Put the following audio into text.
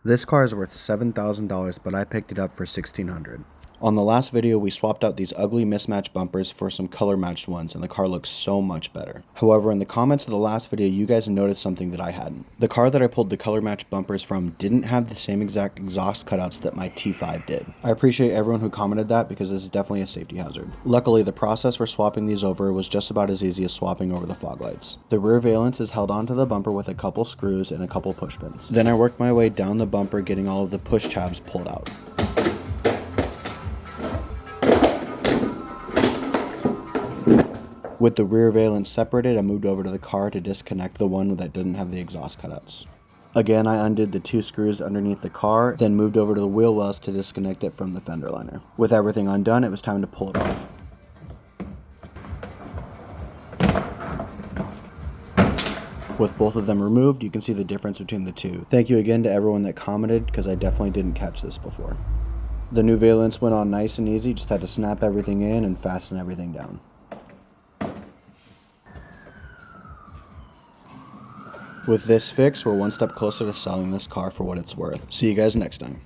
This car is worth $7,000, but I picked it up for $1,600. On the last video, we swapped out these ugly mismatched bumpers for some color matched ones, and the car looks so much better. However, in the comments of the last video, you guys noticed something that I hadn't. The car that I pulled the color matched bumpers from didn't have the same exact exhaust cutouts that my T5 did. I appreciate everyone who commented that because this is definitely a safety hazard. Luckily, the process for swapping these over was just about as easy as swapping over the fog lights. The rear valence is held onto the bumper with a couple screws and a couple push pins. Then I worked my way down the bumper, getting all of the push tabs pulled out. With the rear valence separated, I moved over to the car to disconnect the one that didn't have the exhaust cutouts. Again, I undid the two screws underneath the car, then moved over to the wheel wells to disconnect it from the fender liner. With everything undone, it was time to pull it off. With both of them removed, you can see the difference between the two. Thank you again to everyone that commented, because I definitely didn't catch this before. The new valence went on nice and easy, just had to snap everything in and fasten everything down. With this fix, we're one step closer to selling this car for what it's worth. See you guys next time.